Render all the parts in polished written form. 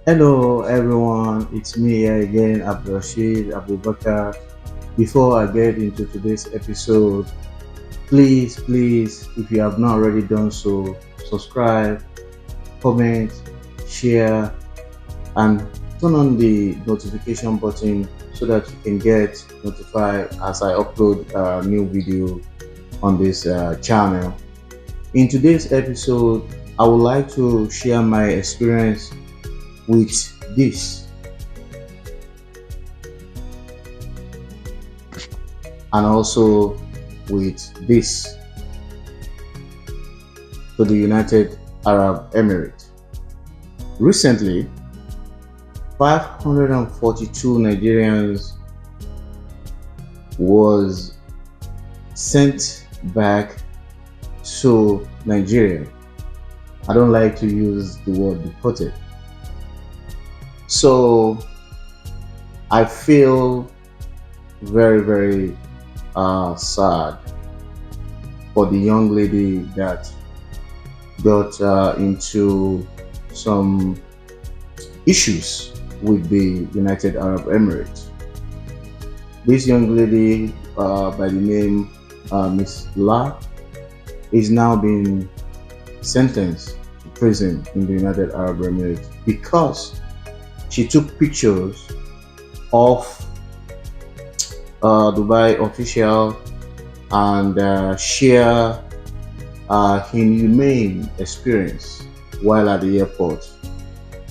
Hello everyone, it's me here again, Abdulrashid Abubakar. Before I get into today's episode, please, if you have not already done so, subscribe, comment, share, and turn on the notification button so that you can get notified as I upload a new video on this channel. In today's episode, I would like to share my experience with this and also with this to the United Arab Emirates. Recently, 542 Nigerians was sent back to Nigeria. I don't like to use the word deported. So I feel very sad for the young lady that got into some issues with the United Arab Emirates. This young lady by the name Miss La is now being sentenced to prison in the United Arab Emirates because she took pictures of Dubai official and share inhumane experience while at the airport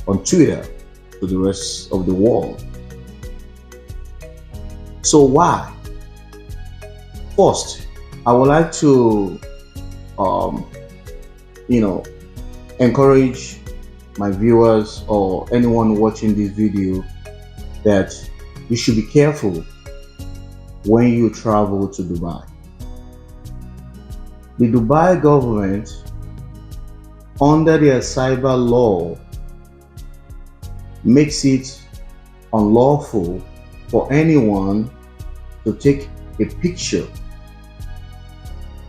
on Twitter to the rest of the world. So why? First, I would like to, um, encourage my viewers or anyone watching this video that you should be careful when you travel to Dubai. The Dubai government, under their cyber law, makes it unlawful for anyone to take a picture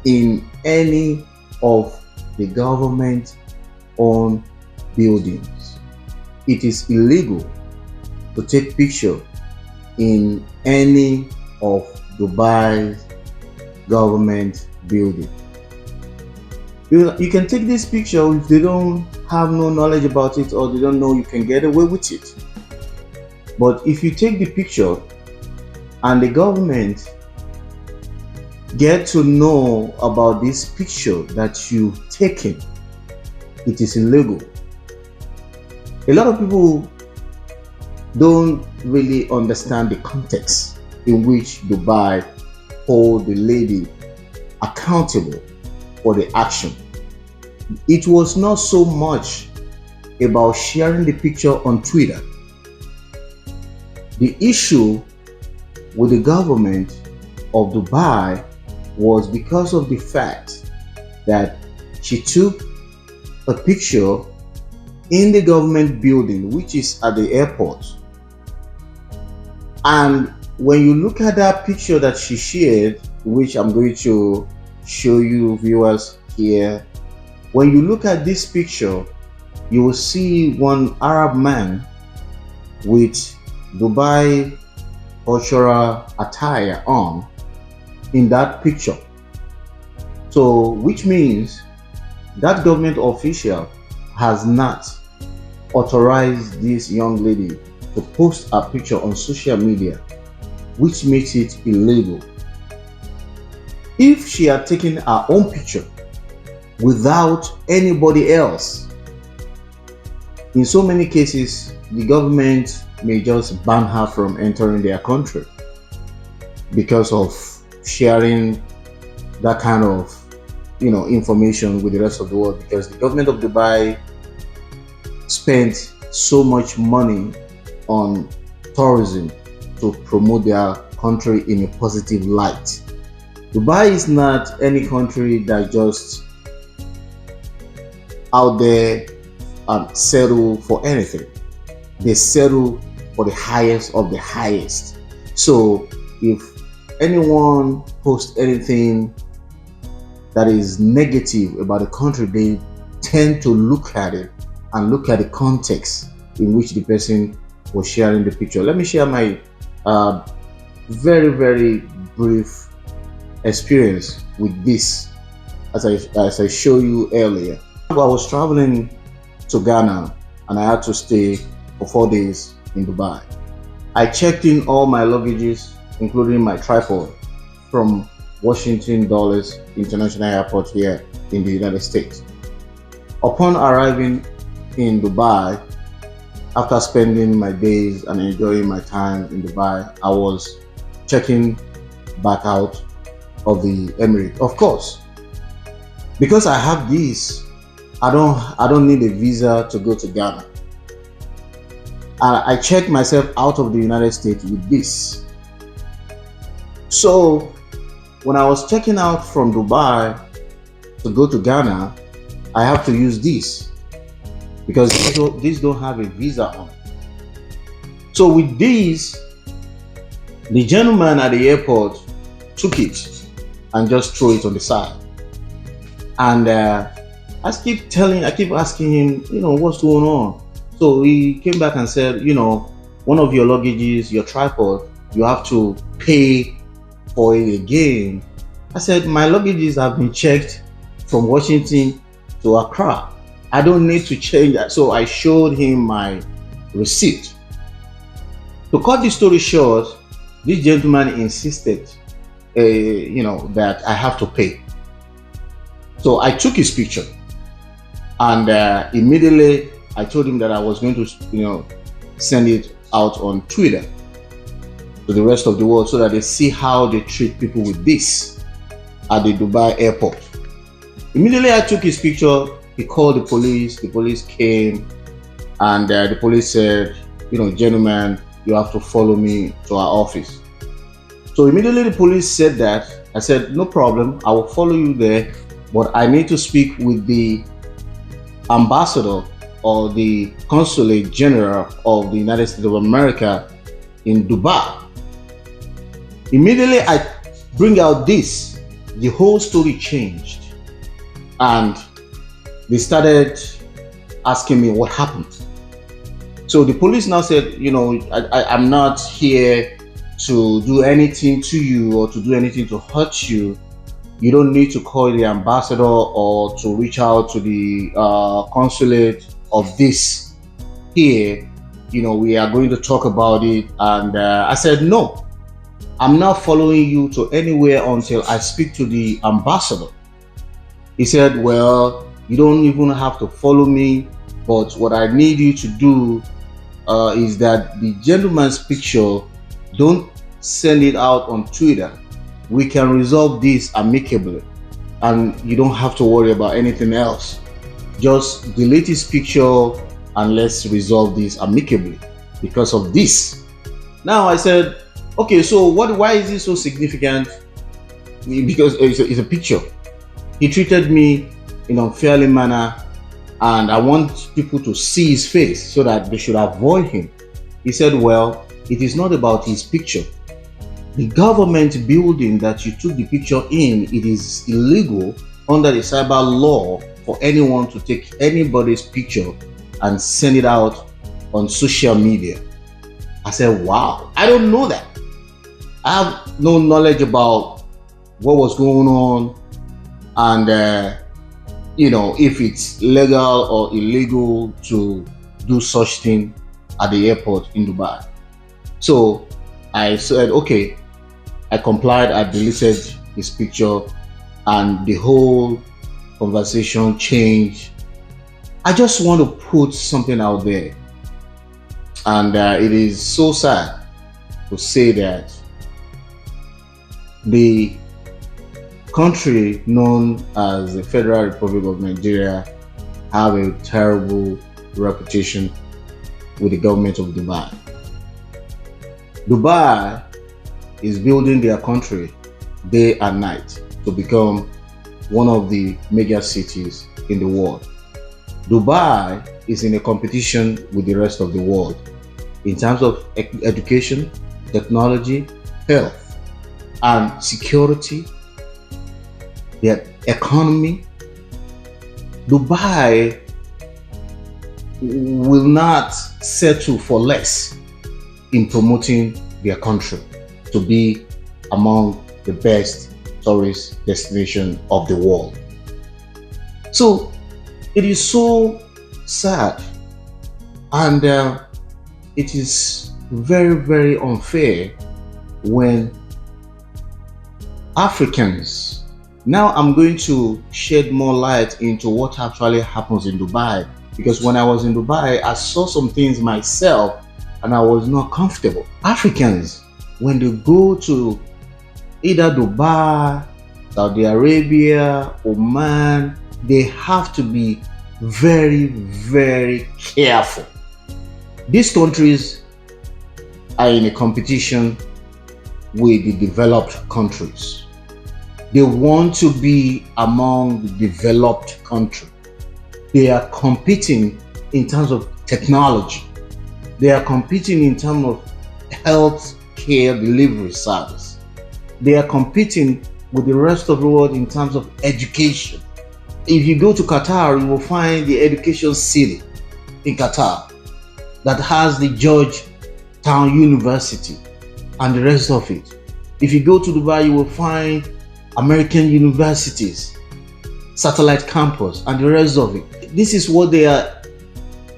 in any of the government owned buildings. It is illegal to take picture in any of Dubai's government building. You can take this picture if they don't have no knowledge about it or they don't know you can get away with it. But if you take the picture and the government get to know about this picture that you've taken, it is illegal. A lot of people don't really understand the context in which Dubai hold the lady accountable for the action. It was not so much about sharing the picture on Twitter. The issue with the government of Dubai was because of the fact that she took a picture in the government building, which is at the airport. And when you look at that picture that she shared, which I'm going to show you viewers here, when you look at this picture, you will see one Arab man with Dubai cultural attire on in that picture. So, which means that government official has not authorized this young lady to post a picture on social media, which makes it illegal. If she had taken her own picture without anybody else, in so many cases, the government may just ban her from entering their country because of sharing that kind of information with the rest of the world, because the government of Dubai spent so much money on tourism to promote their country in a positive light. Dubai is not any country that just out there and settle for anything. They settle for the highest of the highest. So if anyone posts anything that is negative about the country, they tend to look at it and look at the context in which the person was sharing the picture. Let me share my uh, very, very brief experience with this as I show you earlier. I was traveling to Ghana and I had to stay for 4 days in Dubai. I checked in all my luggages, including my tripod, from Washington Dulles International Airport here in the United States. Upon arriving in Dubai, after spending my days and enjoying my time in Dubai, I was checking back out of the Emirates. Of course, because I have this, I don't need a visa to go to Ghana. I checked myself out of the United States with this. So when I was checking out from Dubai to go to Ghana, I have to use this because these don't have a visa on. So with this, the gentleman at the airport took it and just threw it on the side. And I keep asking him, what's going on? So he came back and said, one of your luggages, your tripod, you have to pay for it again. I said, my luggages have been checked from Washington to Accra. I don't need to change that. So I showed him my receipt. To cut the story short, this gentleman insisted, that I have to pay. So I took his picture, and immediately I told him that I was going to, send it out on Twitter to the rest of the world so that they see how they treat people with this at the Dubai airport. Immediately I took his picture. He called the police. The police came, and the police said, gentlemen, you have to follow me to our office. So immediately the police said that. I said, no problem, I will follow you there, but I need to speak with the ambassador or the consulate general of the United States of America in Dubai. Immediately I bring out this, the whole story changed, and they started asking me what happened. So the police now said, I'm not here to do anything to you or to do anything to hurt you. You don't need to call the ambassador or to reach out to the consulate of this here. We are going to talk about it. And I said, no, I'm not following you to anywhere until I speak to the ambassador. He said, well, you don't even have to follow me, but what I need you to do is that the gentleman's picture, don't send it out on Twitter. We can resolve this amicably, and you don't have to worry about anything else. Just delete his picture and let's resolve this amicably because of this. Now I said, okay, so why is this so significant? Because it's a picture. He treated me in an unfairly manner, and I want people to see his face so that they should avoid him. He said, well, it is not about his picture. The government building that you took the picture in, it is illegal under the cyber law for anyone to take anybody's picture and send it out on social media. I said, wow, I don't know that. I have no knowledge about what was going on, and if it's legal or illegal to do such thing at the airport in Dubai. So I said, okay, I complied. I deleted his picture, and the whole conversation changed. I just want to put something out there, and it is so sad to say that the country known as the Federal Republic of Nigeria have a terrible reputation with the government of Dubai. Dubai is building their country day and night to become one of the major cities in the world. Dubai is in a competition with the rest of the world in terms of education, technology, health, and security, their economy. Dubai will not settle for less in promoting their country to be among the best tourist destination of the world. So it is so sad, and it is very, very unfair when Africans. Now I'm going to shed more light into what actually happens in Dubai, because when I was in Dubai, I saw some things myself and I was not comfortable. Africans, when they go to either Dubai, Saudi Arabia, Oman, they have to be very, very careful. These countries are in a competition with the developed countries. They want to be among the developed countries. They are competing in terms of technology. They are competing in terms of health care delivery service. They are competing with the rest of the world in terms of education. If you go to Qatar, you will find the education city in Qatar that has the Georgetown University and the rest of it. If you go to Dubai, you will find American universities, satellite campus, and the rest of it. This is what they are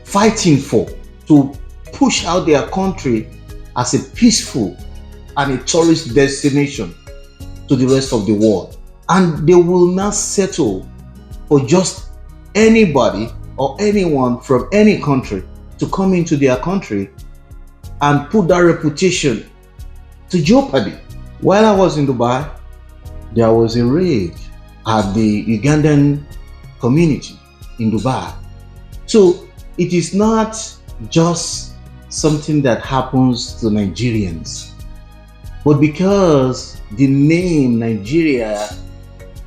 fighting for, to push out their country as a peaceful and a tourist destination to the rest of the world. And they will not settle for just anybody or anyone from any country to come into their country and put that reputation to jeopardy. While I was in Dubai, there was a raid at the Ugandan community in Dubai. So it is not just something that happens to Nigerians, but because the name Nigeria,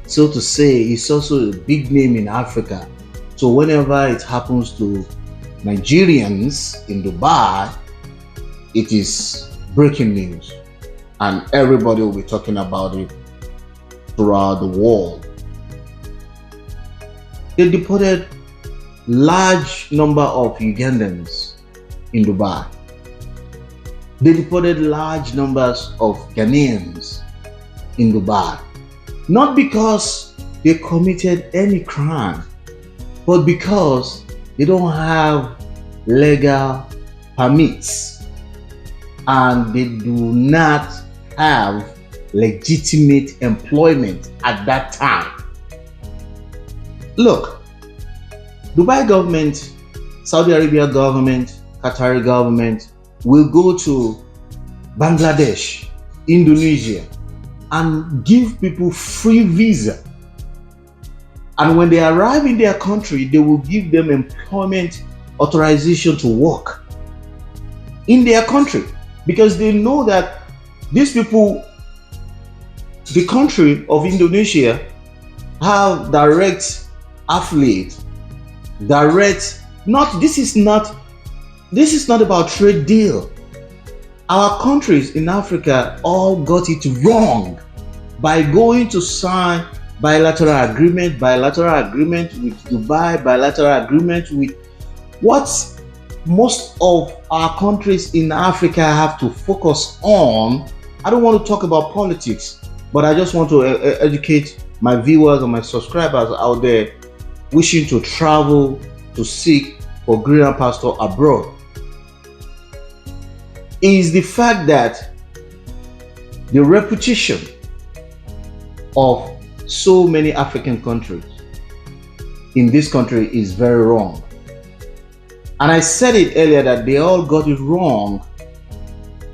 so to say, is also a big name in Africa. So whenever it happens to Nigerians in Dubai, it is breaking news, and everybody will be talking about it throughout the world. They deported large number of Ugandans in Dubai. They deported large numbers of Ghanaians in Dubai. Not because they committed any crime, but because they don't have legal permits and they do not have legitimate employment at that time. Look, Dubai government, Saudi Arabia government, Qatari government will go to Bangladesh, Indonesia, and give people free visa. And when they arrive in their country, they will give them employment authorization to work in their country, because they know that these people, the country of Indonesia, have direct affiliate, this is not about trade deal. Our countries in Africa all got it wrong by going to sign bilateral agreement with Dubai, bilateral agreement with what most of our countries in Africa have to focus on. I don't want to talk about politics, but I just want to educate my viewers and my subscribers out there wishing to travel to seek for greener pasture abroad. Is the fact that the reputation of so many African countries in this country is very wrong. And I said it earlier that they all got it wrong,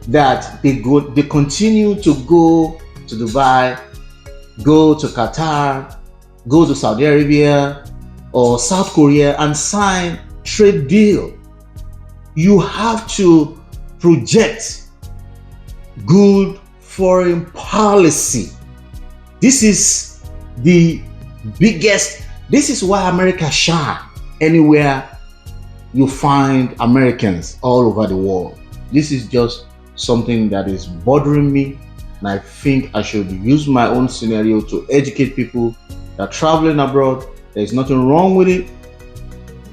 that they continue to go to Dubai, go to Qatar, go to Saudi Arabia or South Korea and sign trade deal. You have to project good foreign policy. This is the biggest, this is why America shine anywhere you find Americans all over the world. This is just something that is bothering me, and I think I should use my own scenario to educate people that are traveling abroad. There's nothing wrong with it.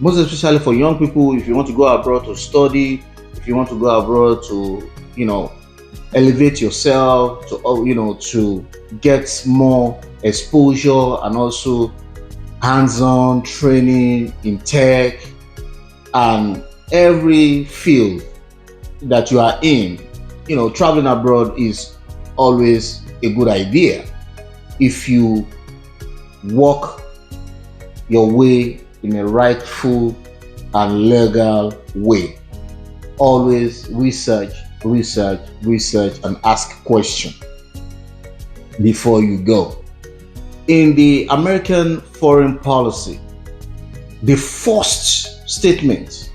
most especially for young people. If you want to go abroad to study, if you want to go abroad to, elevate yourself, to, to get more exposure and also hands-on training in tech and every field that you are in, traveling abroad is always a good idea if you walk your way in a rightful and legal way. Always research, research, research, and ask questions before you go. In the American foreign policy, the first statement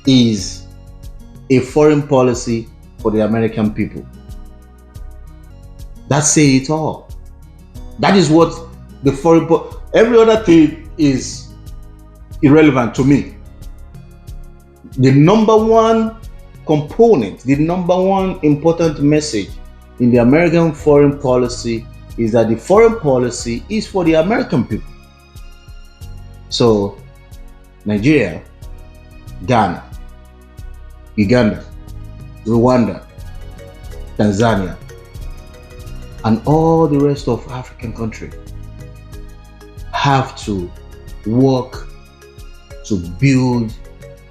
is a foreign policy for the American people. That say it all. That is what the every other thing is irrelevant to me. The number one component, the number one important message in the American foreign policy is that the foreign policy is for the American people. So, Nigeria, Ghana, Uganda, Rwanda, Tanzania, and all the rest of African countries have to work to build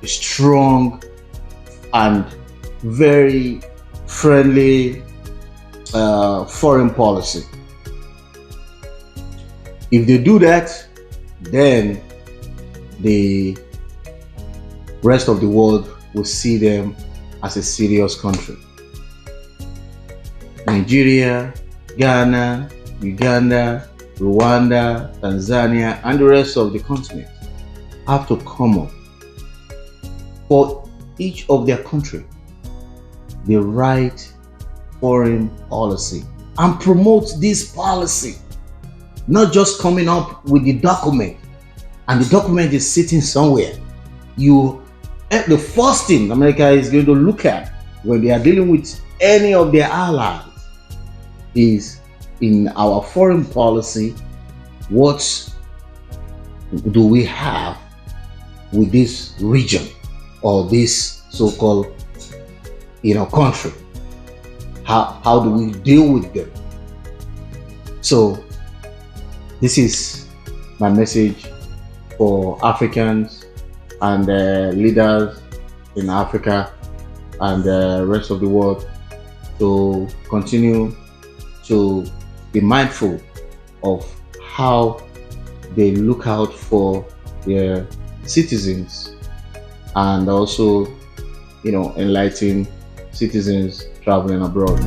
a strong and very friendly foreign policy. If they do that, then the rest of the world will see them as a serious country. Nigeria, Ghana, Uganda, Rwanda, Tanzania, and the rest of the continent have to come up for each of their country the right foreign policy and promote this policy, not just coming up with the document and the document is sitting somewhere. The first thing America is going to look at when they are dealing with any of their allies is, in our foreign policy, what do we have with this region or this so-called country? How do we deal with them? So this is my message for Africans and leaders in Africa and the rest of the world to continue to be mindful of how they look out for their citizens and also enlighten citizens traveling abroad.